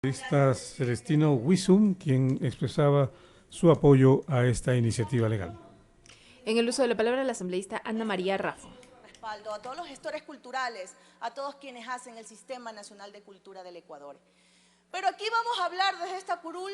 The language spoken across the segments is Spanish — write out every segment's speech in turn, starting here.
Celestino Wisum, quien expresaba su apoyo a esta iniciativa legal. En el uso de la palabra, la asambleísta Ana María Raffo. Respaldo a todos los gestores culturales, a todos quienes hacen el Sistema Nacional de Cultura del Ecuador. Pero aquí vamos a hablar desde esta curul,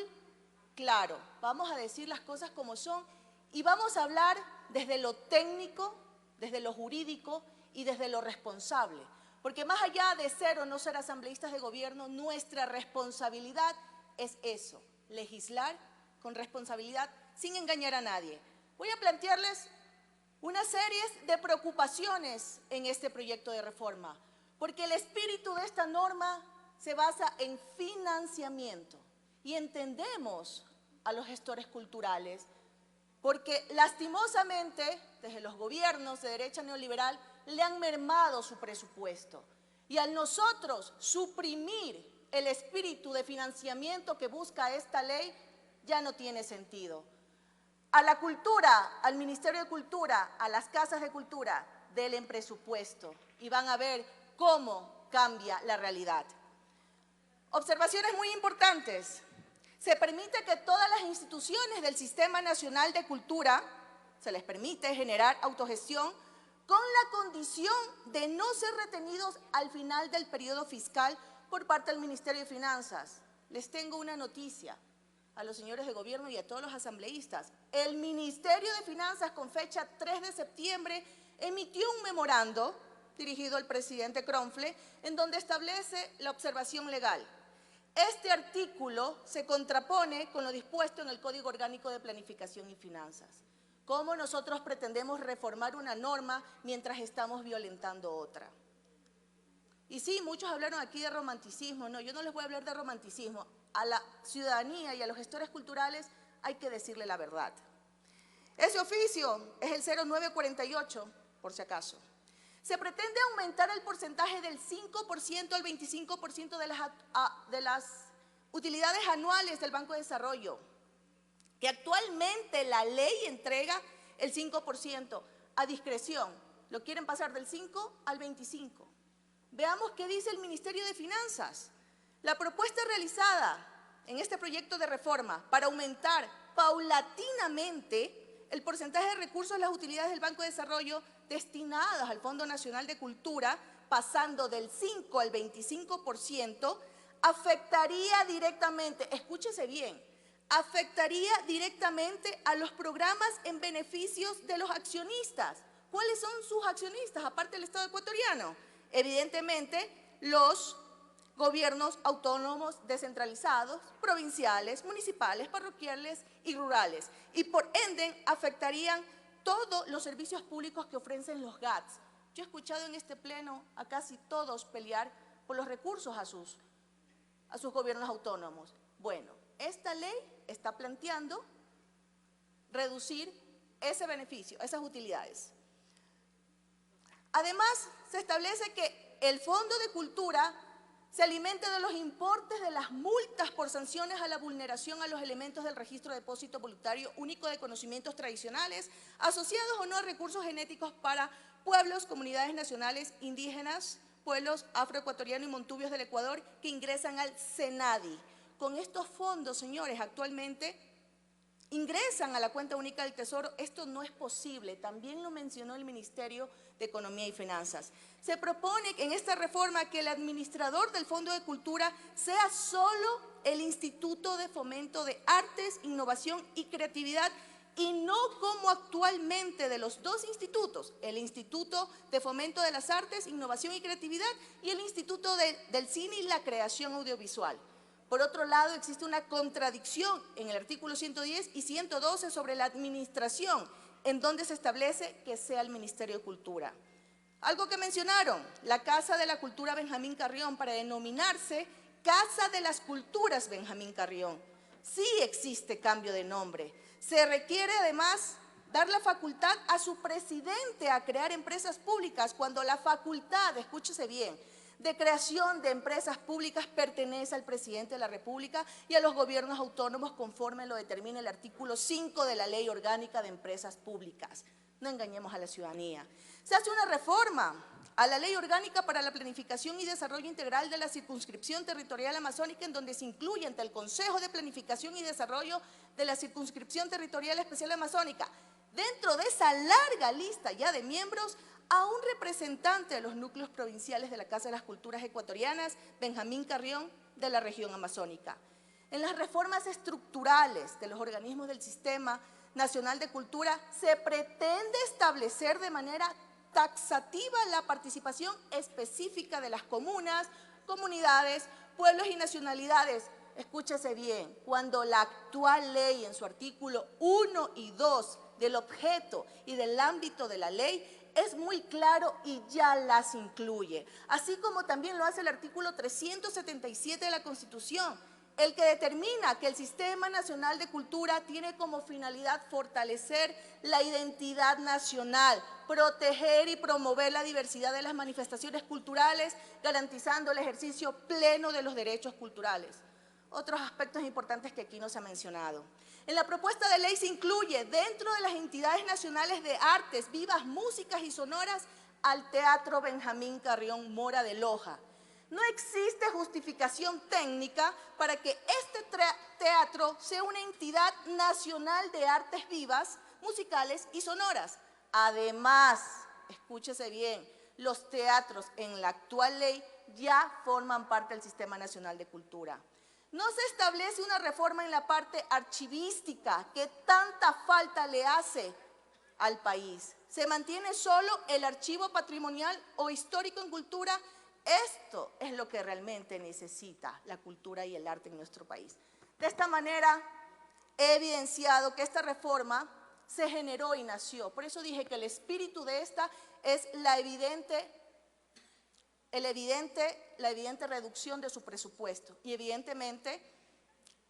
claro, vamos a decir las cosas como son y vamos a hablar desde lo técnico, desde lo jurídico y desde lo responsable. Porque más allá de ser o no ser asambleístas de gobierno, nuestra responsabilidad es eso, legislar con responsabilidad sin engañar a nadie. Voy a plantearles una serie de preocupaciones en este proyecto de reforma, porque el espíritu de esta norma se basa en financiamiento y entendemos a los gestores culturales, porque lastimosamente desde los gobiernos de derecha neoliberal le han mermado su presupuesto y al nosotros suprimir el espíritu de financiamiento que busca esta ley ya no tiene sentido. A la cultura, al Ministerio de Cultura, a las casas de cultura, denle presupuesto y van a ver cómo cambia la realidad. Observaciones muy importantes. Se permite que todas las instituciones del Sistema Nacional de Cultura, se les permite generar autogestión con la condición de no ser retenidos al final del periodo fiscal por parte del Ministerio de Finanzas. Les tengo una noticia a los señores de gobierno y a todos los asambleístas. El Ministerio de Finanzas, con fecha 3 de septiembre, emitió un memorando dirigido al presidente Kronfle, en donde establece la observación legal. Este artículo se contrapone con lo dispuesto en el Código Orgánico de Planificación y Finanzas. ¿Cómo nosotros pretendemos reformar una norma mientras estamos violentando otra? Y sí, muchos hablaron aquí de romanticismo. No, yo no les voy a hablar de romanticismo. A la ciudadanía y a los gestores culturales hay que decirle la verdad. Ese oficio es el 0948, por si acaso. Se pretende aumentar el porcentaje del 5% al 25% de las utilidades anuales del Banco de Desarrollo, que actualmente la ley entrega el 5% a discreción. Lo quieren pasar del 5 al 25%. Veamos qué dice el Ministerio de Finanzas. La propuesta realizada en este proyecto de reforma para aumentar paulatinamente el porcentaje de recursos de las utilidades del Banco de Desarrollo destinadas al Fondo Nacional de Cultura, pasando del 5 al 25%, afectaría directamente, escúchese bien, afectaría directamente a los programas en beneficios de los accionistas. ¿Cuáles son sus accionistas, aparte del Estado ecuatoriano? Evidentemente, los gobiernos autónomos descentralizados, provinciales, municipales, parroquiales y rurales. Y por ende, afectarían todos los servicios públicos que ofrecen los GATS. Yo he escuchado en este pleno a casi todos pelear por los recursos a sus gobiernos autónomos. Bueno, esta ley está planteando reducir ese beneficio, esas utilidades. Además, se establece que el Fondo de Cultura se alimente de los importes de las multas por sanciones a la vulneración a los elementos del registro de depósito voluntario único de conocimientos tradicionales, asociados o no a recursos genéticos para pueblos, comunidades nacionales, indígenas, pueblos afroecuatorianos y montubios del Ecuador que ingresan al SENADI. Con estos fondos, señores, actualmente ingresan a la cuenta única del Tesoro. Esto no es posible, también lo mencionó el Ministerio de Economía y Finanzas. Se propone en esta reforma que el administrador del Fondo de Cultura sea solo el Instituto de Fomento de Artes, Innovación y Creatividad y no como actualmente de los dos institutos, el Instituto de Fomento de las Artes, Innovación y Creatividad y el Instituto del Cine y la Creación Audiovisual. Por otro lado, existe una contradicción en el artículo 110 y 112 sobre la administración, en donde se establece que sea el Ministerio de Cultura. Algo que mencionaron, la Casa de la Cultura Benjamín Carrión, para denominarse Casa de las Culturas Benjamín Carrión. Sí existe cambio de nombre. Se requiere además dar la facultad a su presidente a crear empresas públicas, cuando la facultad, escúchese bien, de creación de empresas públicas pertenece al presidente de la República y a los gobiernos autónomos conforme lo determina el artículo 5 de la Ley Orgánica de Empresas Públicas. No engañemos a la ciudadanía. Se hace una reforma a la Ley Orgánica para la Planificación y Desarrollo Integral de la Circunscripción Territorial Amazónica, en donde se incluye ante el Consejo de Planificación y Desarrollo de la Circunscripción Territorial Especial Amazónica, dentro de esa larga lista ya de miembros, a un representante de los núcleos provinciales de la Casa de las Culturas Ecuatorianas, Benjamín Carrión, de la región amazónica. En las reformas estructurales de los organismos del Sistema Nacional de Cultura se pretende establecer de manera taxativa la participación específica de las comunas, comunidades, pueblos y nacionalidades. Escúchese bien, cuando la actual ley en su artículo 1 y 2 del objeto y del ámbito de la ley es muy claro y ya las incluye, así como también lo hace el artículo 377 de la Constitución, el que determina que el Sistema Nacional de Cultura tiene como finalidad fortalecer la identidad nacional, proteger y promover la diversidad de las manifestaciones culturales, garantizando el ejercicio pleno de los derechos culturales. Otros aspectos importantes que aquí no se ha mencionado. En la propuesta de ley se incluye dentro de las entidades nacionales de artes, vivas, músicas y sonoras al Teatro Benjamín Carrión Mora de Loja. No existe justificación técnica para que este teatro sea una entidad nacional de artes vivas, musicales y sonoras. Además, escúchese bien, los teatros en la actual ley ya forman parte del Sistema Nacional de Cultura. No se establece una reforma en la parte archivística que tanta falta le hace al país. Se mantiene solo el archivo patrimonial o histórico en cultura. Esto es lo que realmente necesita la cultura y el arte en nuestro país. De esta manera, he evidenciado que esta reforma se generó y nació. Por eso dije que el espíritu de esta es la evidente reducción de su presupuesto. Y evidentemente,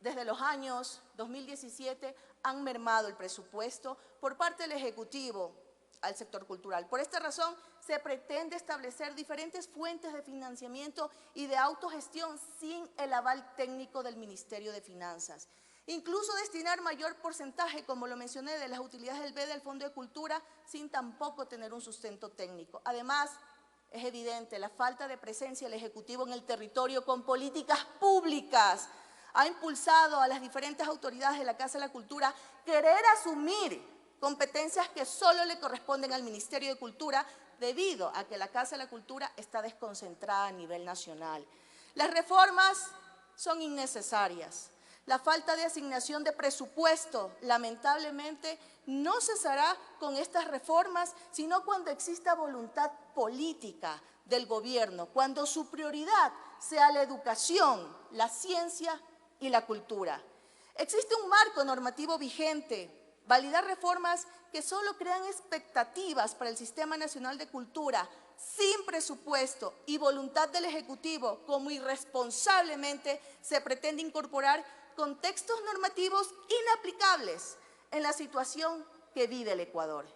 desde los años 2017 han mermado el presupuesto por parte del Ejecutivo al sector cultural. Por esta razón, se pretende establecer diferentes fuentes de financiamiento y de autogestión sin el aval técnico del Ministerio de Finanzas. Incluso destinar mayor porcentaje, como lo mencioné, de las utilidades del BED al Fondo de Cultura sin tampoco tener un sustento técnico. Además, es evidente la falta de presencia del Ejecutivo en el territorio con políticas públicas. Ha impulsado a las diferentes autoridades de la Casa de la Cultura querer asumir competencias que solo le corresponden al Ministerio de Cultura debido a que la Casa de la Cultura está desconcentrada a nivel nacional. Las reformas son innecesarias. La falta de asignación de presupuesto, lamentablemente, no cesará con estas reformas, sino cuando exista voluntad política del gobierno, cuando su prioridad sea la educación, la ciencia y la cultura. Existe un marco normativo vigente. Validar reformas que solo crean expectativas para el Sistema Nacional de Cultura sin presupuesto y voluntad del Ejecutivo, como irresponsablemente se pretende incorporar contextos normativos inaplicables en la situación que vive el Ecuador,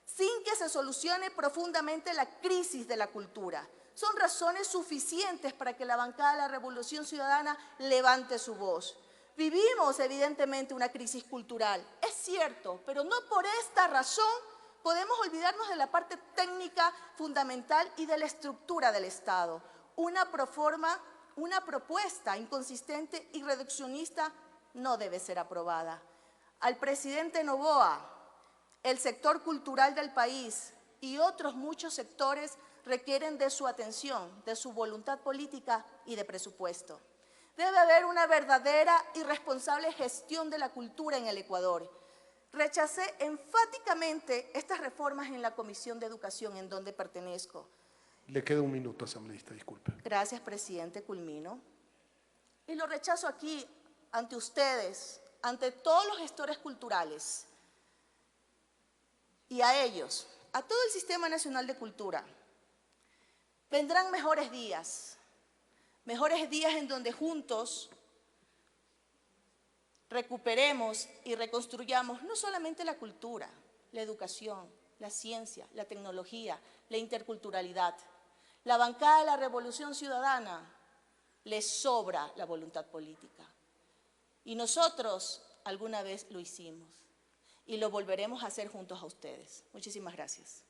sin que se solucione profundamente la crisis de la cultura. Son razones suficientes para que la bancada de la Revolución Ciudadana levante su voz. Vivimos evidentemente una crisis cultural, es cierto, pero no por esta razón podemos olvidarnos de la parte técnica fundamental y de la estructura del Estado. Una propuesta inconsistente y reduccionista no debe ser aprobada. Al presidente Noboa, el sector cultural del país y otros muchos sectores requieren de su atención, de su voluntad política y de presupuesto. Debe haber una verdadera y responsable gestión de la cultura en el Ecuador. Rechacé enfáticamente estas reformas en la Comisión de Educación, en donde pertenezco. Le queda un minuto, asambleísta, disculpe. Gracias, presidente, culmino. Y lo rechazo aquí, ante ustedes, ante todos los gestores culturales y a ellos, a todo el Sistema Nacional de Cultura. Vendrán mejores días en donde juntos recuperemos y reconstruyamos no solamente la cultura, la educación, la ciencia, la tecnología, la interculturalidad. La bancada de la Revolución Ciudadana le sobra la voluntad política. Y nosotros alguna vez lo hicimos y lo volveremos a hacer juntos a ustedes. Muchísimas gracias.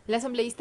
La asambleísta